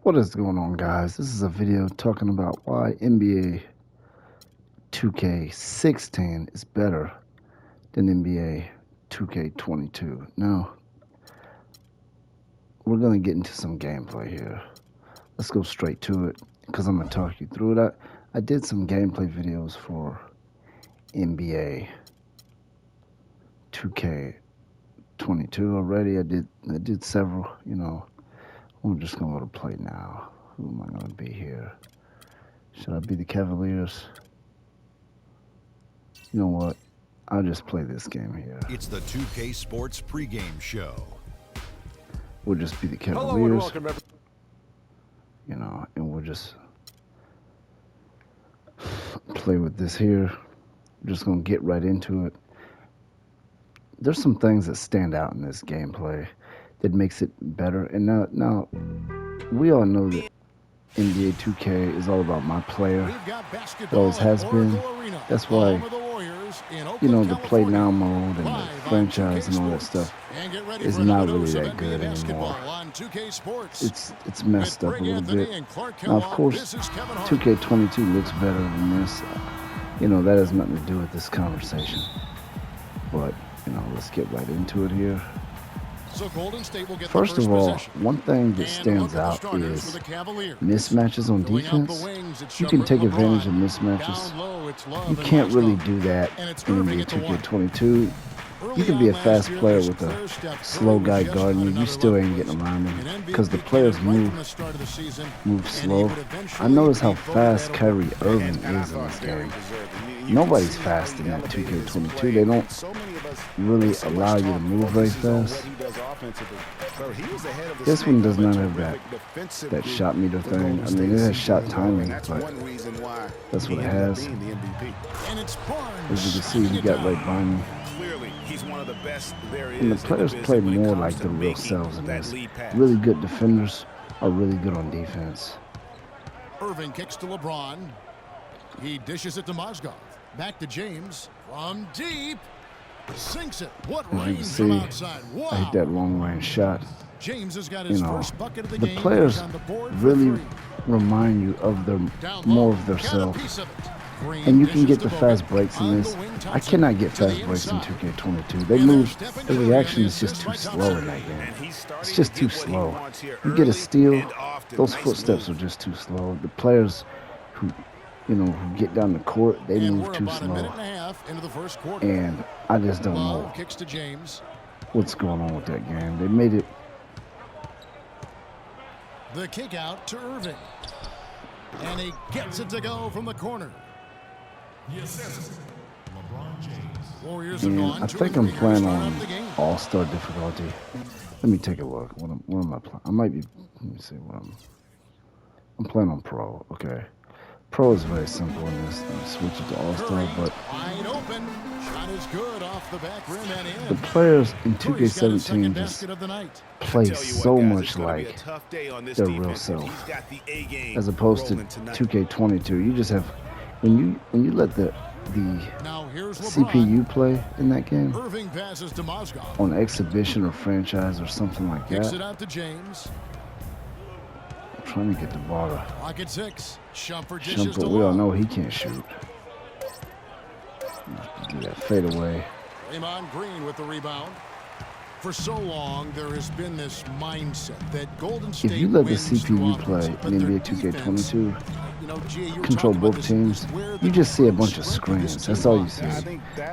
What is going on, guys? This is a video talking about why NBA 2K16 is better than NBA 2K22. Now, we're going to get into some gameplay here. Let's go straight to it because I'm going to talk you through it. I did some gameplay videos for NBA 2K22 already. I did several, I'm just going to go to play now. Who am I going to be here? Should I be the Cavaliers? You know what? I'll just play this game here. It's the 2K Sports pregame show. We'll just be the Cavaliers. Hello and welcome, and we'll just play with this here. I'm just going to get right into it. There's some things that stand out in this gameplay that makes it better. And now we all know that NBA 2K is all about my player. It always has been. That's why, the play now mode and the franchise and all that stuff is not really that good anymore. It's messed up a little bit. Now, of course, 2K22 looks better than this. That has nothing to do with this conversation. But, let's get right into it here. First of all, one thing that stands out is mismatches on defense. You can take advantage of mismatches. You can't really do that in NBA 2K22. You can be a fast player with a slow guy guarding you. You still ain't getting around him because the players move slow. I notice how fast Kyrie Irving is in this game. Nobody's fast in that 2K22. They don't really allow you to move very fast. This one does not have that shot meter thing. I mean, it has shot timing, but that's what it has. As you can see, he got right behind me. And the players play more like their real selves in this. Really good defenders are really good on defense. Irving kicks to LeBron. He dishes it to Mozgov. Back to James from deep. Sinks it. What range from outside. Wow. I hit that long range shot. James has got his first bucket of the game. Players really remind you of more of themselves. And you can get the fast breaks in this. I cannot get fast breaks in 2K22. They move, the reaction is just too slow in that game. It's just too slow. You get a steal, those footsteps are just too slow. The players who get down the court, they move too slow. And I just don't know what's going on with that game. They made it. The kick out to Irving. And he gets it to go from the corner. And I think I'm playing on All-Star difficulty. Let me take a look. What am I playing? I might be. Let me see what I'm playing on Pro. Okay. Pro is very simple in this. Let me switch it to All-Star, but the players in 2K17 just play so much like their real self, as opposed to 2K22. You just have when you let the CPU play in that game on exhibition or franchise or something like that. I'm trying to get the ball to Shumpert. We all know he can't shoot. Do that fade away. Draymond Green with the rebound. For so long, there has been this mindset that Golden State. If you let the CPU play in NBA 2K22, control both teams, you just see a bunch of screens. That's all you see.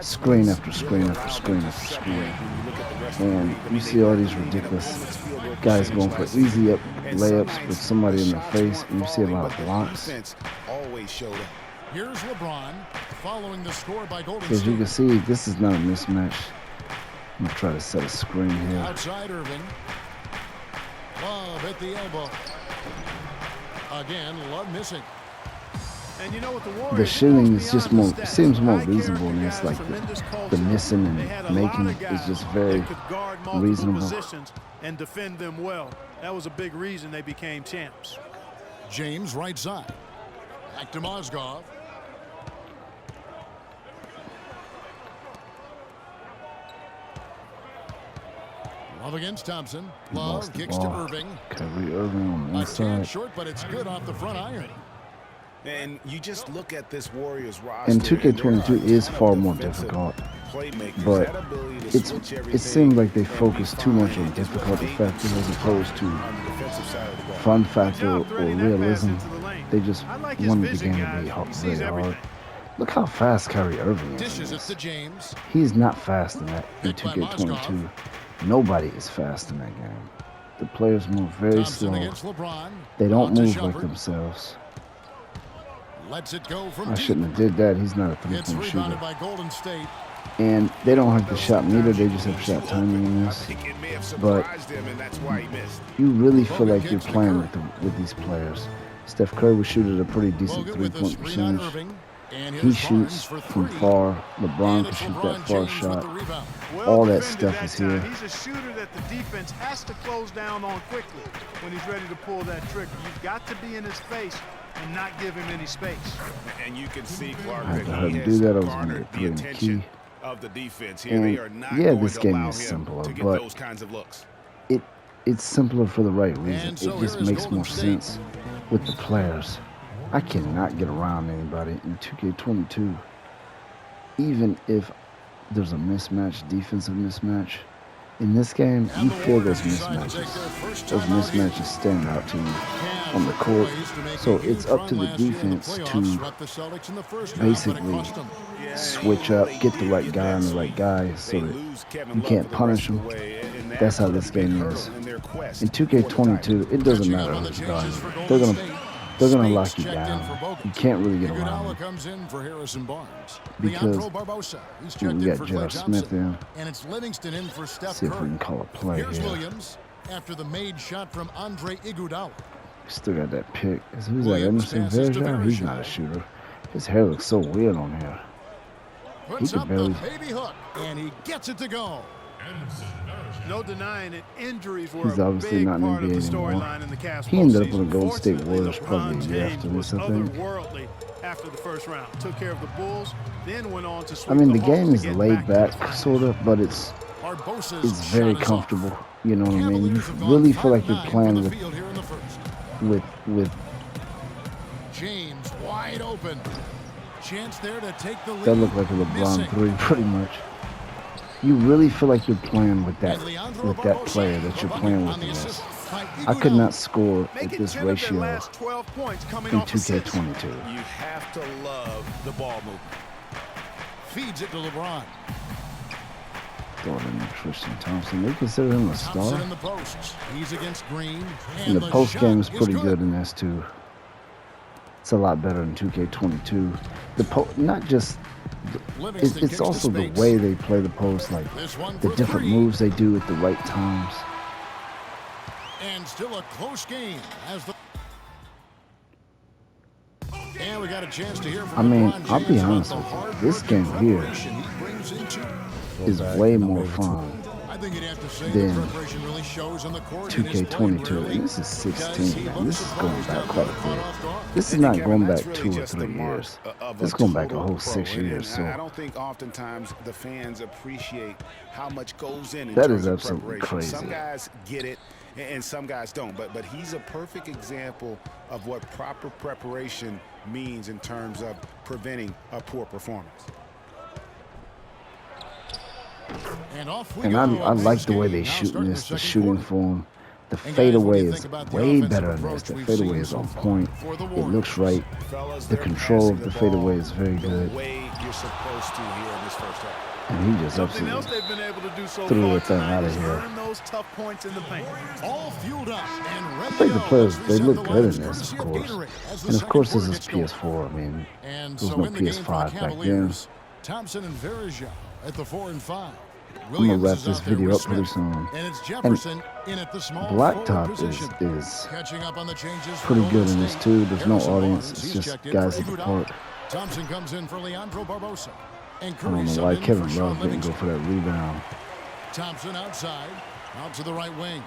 Screen after screen after screen after screen. And you see all these ridiculous guys going for easy layups with somebody in their face, and you see a lot of blocks. Here's LeBron following the score by Golden State. As you can see, this is not a mismatch. I'm going to try to set a screen here. Outside Irving. Love at the elbow. Again, Love missing. And the shooting is just seems more reasonable in this. Like the missing and making is just very reasonable. And defend them well. That was a big reason they became champs. James right side. Back to Mozgov. Love against Thompson. Lost Love the kicks to ball. Irving. Kyrie Irving on the A inside. chance short, but it's good off the front iron. And you just look at this Warriors roster. And 2K22 is far more difficult, but it seems like they focus too much on difficulty factor as opposed to fun factor or realism. They just wanted the game to be very hard. Look how fast Kyrie Irving Dishes it is. to James. He's not fast in that in Picked by 2K22. Nobody is fast in that game. The players move very Thompson slow. against LeBron. They don't On to move like Shumpert. themselves. Lets it go from I deep. shouldn't have did that. He's not a It's three-point rebounded shooter. by Golden State. And they don't have the shot meter. They just have shot timing in this. But you really feel like you're playing with these players. Steph Curry will shoot at a pretty decent Bogut with the three-point screen on percentage. Irving. And He here's shoots Barnes for from three. far. LeBron And can it's shoot LeBron that far James with the shot. rebound. All that defended stuff is time. here. He's a shooter that the defense has to close down on quickly when he's ready to pull that trigger. You've got to be in his face and not give him any space. And you can see Clark I had that to hurt he him do has that. I was going to garnered get the three in the attention key. of the defense here. And They are not yeah, going this to game allow is him simpler, to get but those kinds of looks. It's simpler for the right reason. And so It just here is makes Golden more State. sense with the players. I cannot get around anybody in 2K22. Even if there's a mismatch, defensive mismatch, in this game, And you the feel those Warriors decide to take mismatches. their first Those time out here. mismatches stand out to you Can on the court. plays to make So a huge it's up to run the last year in the defense playoffs. to Swept the Celtics in the first round, but it basically cost them. switch up, get the right guy on the right guy so that you can't punish them. That's how this game is. In 2K22, it doesn't Catching matter up on the who's changes guarding for you. Golden State. They're gonna Speights lock you checked in down. for Bogut. You can't really get around Iguodala them comes in for Harrison Barnes. because Leandro Barbosa. He's checked we in got for Klay J.R. Smith Thompson. in. And it's Livingston in for Steph See if we Curry. can call a play Here's here. Williams after the made shot from Andre Iguodala. Still got that pick. Who's that? Williams Emerson passes to Varejao? He's not a Varejao. shooter. His hair looks so weird on here. Puts could up barely- the baby hook, and he gets it to go. No denying it, injuries were He's a obviously big not in the part of the NBA anymore. storyline in the Cavs He ended up postseason. on the Golden State Fortunately, Warriors probably a LeBron year James after this, was I think. otherworldly after the first round. Took care of the Bulls, then went on to I sweep mean, the the game Hawks is to get laid back to the back, finals. sort of, but it's Barbosa's very shot is comfortable. off. You know what I mean? You Cavaliers have gone really feel like 5 you're of 9 playing from the with field here in the first. with James wide open. Chance there to take the lead. that looked like a LeBron Missing. 3, pretty much. You really feel like you're playing with And Leandro that Barbosa, player that you're the playing bucket with on in the this. assist by I could Iguodala. not score at Making this 10 of their ratio last 12 points coming in off assists. 2K22. You have to love the ball movement. Feeds it to LeBron. Throw it in there, Tristan Thompson. They consider him a Thompson star. in the posts. He's against Green. And the post shot game is is pretty good in this too. It's a lot better than 2K22. Not just Livingston it's kicks to also the Speights. way they play the post, like This one the for different three. moves they do at the right times. And still a close game as the. And we got a chance to hear from I mean, LeBron I'll be James about honest the with you. hard This work game and here preparation he brings into. Is way more fun I think you'd have to say than the preparation really shows on the court. in his play 2K22. rarely, And this is because 16. he And this is looks going surprised back at quite being a caught bit. off guard. This is And not Kevin, going that's back really 2 or just 3 the mark years. of This is a going back a total whole pro. 6 And years. So I don't think oftentimes the fans appreciate how much goes in that terms is of absolutely preparation. crazy. Some guys get it and some guys don't. But he's a perfect example of what proper preparation means in terms of preventing a poor performance. And off we And go. I in like this the way game. they Now shoot in starting this, the second shooting quarter. form. The And guys, what do fadeaway you is think about the way offensive better in this. approach The we've fadeaway seen is so on far point. for the It Warriors? looks right. Fellas, The they're control passing of the ball fadeaway is very the good. way you're supposed to here in this first half. And he just Something else absolutely they've been able to do so threw far the thing tonight out of is here. earn those tough points in the paint. All fueled up and ready I think to the go. players, Let's they reset look the good lines, in this, courtesy of course. Gatorade, as the And of second course, this quarter is gets going. PS4. I mean, And there's so no in the game for the PS5 back then. Cavaliers, Thompson and Varejao at the 4 and 5. I'm gonna Williams wrap is this out there video with up pretty Smith. soon. And it's Jefferson in at the small forward Blacktop position. is Catching up on the changes for pretty Golden good in this State. too. There's no Harrison audience. Barnes, It's he's just checked in guys for at the Iguodala. park. Thompson comes in for Leandro Barbosa. And I Curry don't know subbed why in Kevin for Sean Love didn't go Livingston. for that rebound. Thompson outside, out to the right wing.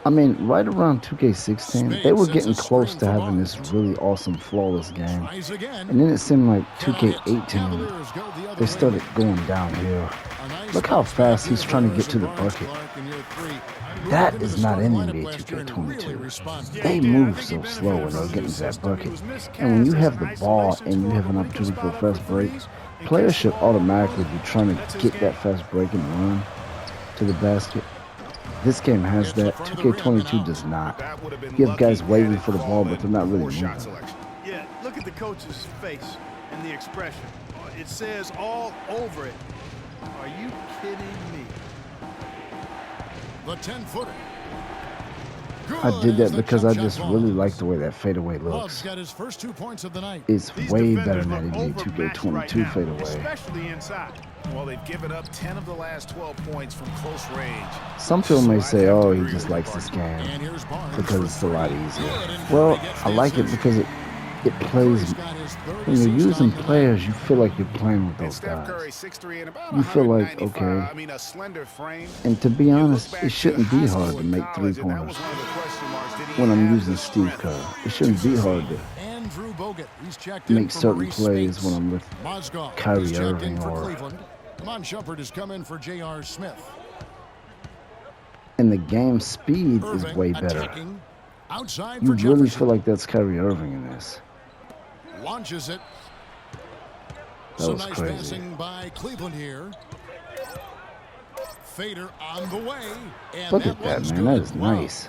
I mean, right around 2K16, they Spade were sets getting a close screen to for having this Barnes. really awesome, flawless game. Tries again. And then it seemed like Cannot hit. 2K18, Cavaliers go the other they started way. going downhill. A nice Look how bounce back fast here he's trying to for get to the Barnes bucket. Clark in year 3. That Moved into is the not in starting NBA lineup last year and really 2K22. responded. They move so slow when they're getting to that bucket. And when you have the ball and you have an opportunity for a fast break, players should automatically be trying to get that fast break and run to the basket. This game has that. 2K22 does not. You have guys waiting for the ball, but they're not really moving. Yeah, look at the coach's face and the expression. It says all over it. Are you kidding me? The 10-footer. I did that because I just really like the way that fadeaway Love's looks. got his first 2 points of the night. It's These way better defenders than look NBA overmatched 2K22 right now, fadeaway. especially inside. Well, they've given up 10 of the last 12 points from close range. Some people may So say, I'd have to oh, he agree just with likes this Barnes. game And here's Barnes because for it's a lot easier. good, and Well, he gets I the like it assist. because it plays. Curry's got his When you're 36th using on the night. players, you feel like you're playing with And those Steph Curry, guys. 6'3" and about You feel like, 195. okay. I mean, a slender frame. And to be You look honest, back it to shouldn't be high hard school to and make college, and that three-pointers was one of the question marks. Did he when I'm have using the Steve strength Kerr. It shouldn't be hard to Andrew Bogut. He's checked in make for certain Maurice plays Speaks. when I'm with Mozgov. Kyrie He's checked in Irving for or- Cleveland. Amon Shumpert has come in for J.R. Smith. and the game speed is Irving way better. attacking. Outside You for really Jefferson. feel like that's Kyrie Irving in this. Launches it. That Some was nice crazy. passing by Cleveland here. Fader on the way. And Look at that, one's man. That good. is Love. nice.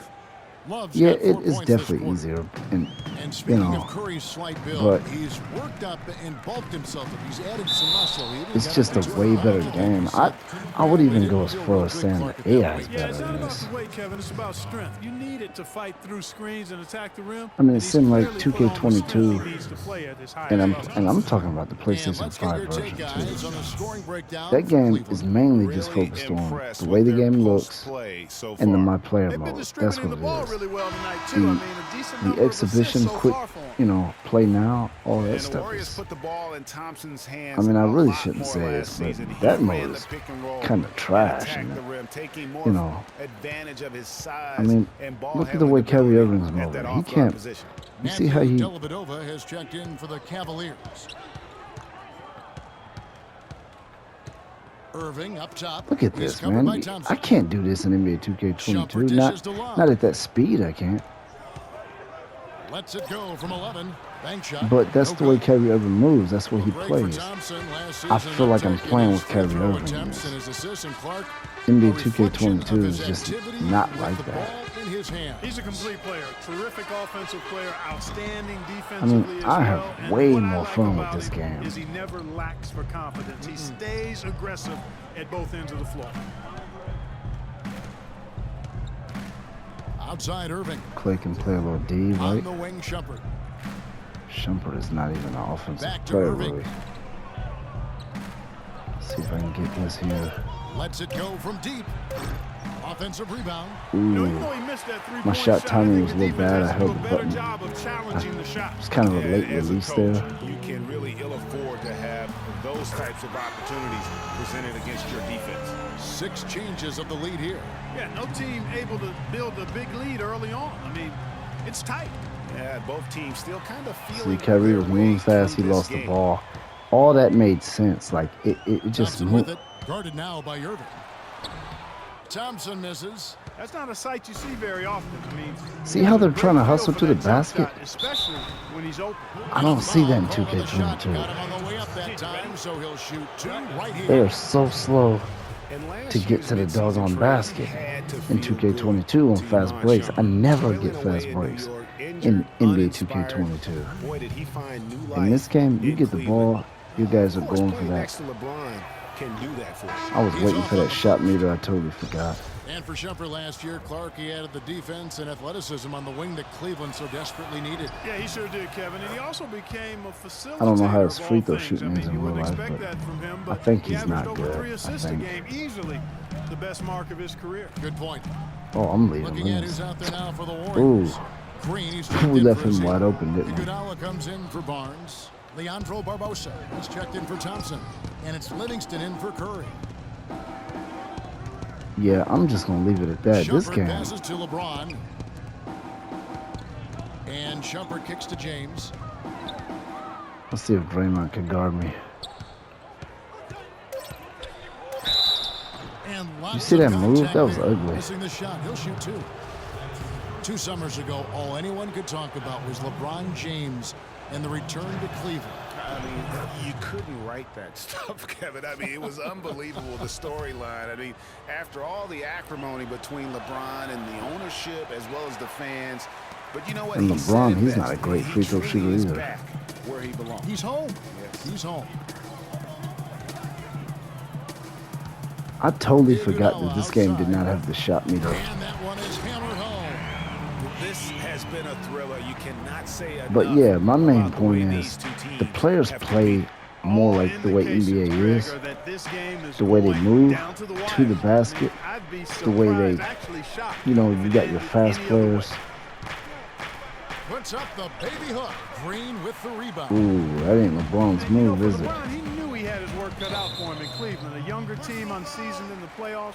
Love's Yeah, got 4 it is points this definitely quarter. easier. And And speaking know, of Curry's slight build, but he's worked up and bulked himself. He's added some muscle. He even it's got just up a to way 200 better pounds game. today. I would They even didn't go as feel far real as good, saying Clark, that at that AI is weight. Yeah, better it's not than about this. the weight, Kevin. It's about strength. You need it to fight through screens and attack the rim. I mean, it And he's seemed like clearly put on the strength 2K22, he needs to play at his and highest level. I'm talking about the And PlayStation let's get 5 your take, version guys, too. on the scoring breakdown That for game Cleveland. is mainly just Really focused on impressed the with way the their game post looks play so and the far. my player They've been mode. That's distributing the what ball it is. really well tonight, too. I mean, a decent number The of assists exhibition, so quick, far for 'em. you know, play now, all that And the stuff Warriors is. put the ball in Thompson's hands. I mean, I a really lot shouldn't more say last this, but season. He that ran mode the is pick and roll kinda and trash, attacked isn't the it? rim, taking more You know, advantage of his size I mean, and ball look at the way handling Kyrie ability Irving's at that moving. He off-guard can't. position. You see how Matthew he? Dellavedova has checked in for the Cavaliers. Irving up top. Look at He's this, covered by man. Thompson. I can't do this in NBA Shumpert 2K22. dishes to Love. Not at that speed. I can't. Lets it go from 11. Bank shot. But that's No the way good. Kyrie Irving moves. That's what he Great for plays. Thompson last I season, feel like I'm uptick in playing his with free Kyrie throw Irving in attempts this. and his assists, and Clark, NBA a reflection 2K22 of is his just activity not with like the that. ball in his hand. He's a complete player. Terrific offensive player. Outstanding I defensively mean, as I well. have And way what I more like fun with about this him game. is he never lacks for confidence. He stays aggressive at both ends of the floor. Outside Irving. Clay can play a little D, On right? the wing, Shumpert. Shumpert is not even an offensive Back to player, Irving. really. See if I can get this here. Lets it go from deep. Offensive rebound. You know, even Ooh, though he missed that three-point my shot I timing think was a the little bad. defense I has to held do the a better button. job of challenging the shot. It's kind of a late As a release coach, there. you can really ill afford to have those types of opportunities presented against your defense. 6 changes of the lead here. Yeah, no team able to build a big lead early on. I mean, it's tight. Yeah, both teams still kind of See, feeling Kyrie their was way moving fast. He through this lost the game. ball. All that made sense. Like, it just Thompson with moved. it. Guarded now by Irving. Thompson misses. That's not a sight you see very often. I mean, See how they're trying to hustle to the for that jump basket? shot, especially when he's open. I don't see that in Called on the shot. 2K22. Got him on the way up that time, so he'll shoot 2 right here. They are so slow And last to get year's to the midseason doggone trade basket. had to In feel 2K22 on good to fast Iman breaks, I Shumpert. never Trailing get away fast in New breaks York, in injured, NBA uninspired. 2K22. Boy, did he find new In this life game, you in get the Cleveland. ball, you guys are Of course, going for playing that. next to LeBron can do that for you. I was waiting for that shot meter. I totally forgot. And for Shumpert last year, Clark, he added the defense and athleticism on the wing that Cleveland so desperately needed. Yeah, he sure did, Kevin. And he also became a facilitator. I don't know how his of all free throw things. shooting I mean, is in you real wouldn't life, expect but that from him, I but think he he's averaged not over good. 3 I assists a think. game, easily the best mark of his career. Good point. Oh, I'm leaving. Looking at Look who's at out there now for the this. Warriors. Ooh, Green, he's we checked in left for his him wide hand. open, didn't we? Iguodala comes in for Barnes. Leandro Barbosa is checked in for Thompson. And it's Livingston in for Curry. Yeah, I'm just gonna leave it at that. This Shumpert game, passes to LeBron. And Shumpert kicks to James. let's see if Draymond can guard me. And You see that move? That was ugly. Missing the shot. He'll shoot two. 2 summers ago, all anyone could talk about was LeBron James and the return to Cleveland. I mean, you couldn't write that stuff, Kevin. I mean, it was unbelievable, the storyline. I mean, after all the acrimony between LeBron and the ownership as well as the fans, but you know what? And LeBron, he's not a great free throw shooter either. Back where he belongs. He's home. Yes. He's home. I totally forgot that this game did not have the shot meter. And that one is hammered home. This has been a thriller. You cannot say enough. But yeah, my main about the way point these is two teams the players have play more like the way NBA is, the way they move to the basket, the way they, you know, you got your fast players. Puts up the baby hook. Green with the rebound. Ooh, that ain't LeBron's move, is it? LeBron, he knew he had his work cut out for him in Cleveland. A younger team unseasoned in the playoffs.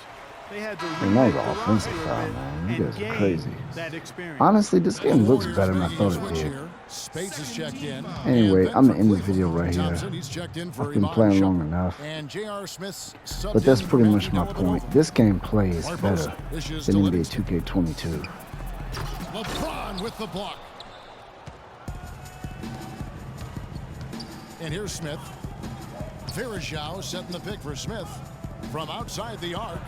They had to And that was an offensive foul, man. You guys are crazy. that experience. Honestly, this game looks better than I thought it did. Spades is checked in. Anyway, And I'm then gonna end the for video right here. Thompson, he's checked in for I've been Iman playing Shumpert. long enough. And J.R. Smith's But that's subbed in pretty for much my Matthew point. Dellavedova. This game play is better Barbosa dishes than to NBA Livingston. 2K22. LeBron with the block. And here's Smith. Verajao setting the pick for Smith from outside the arc.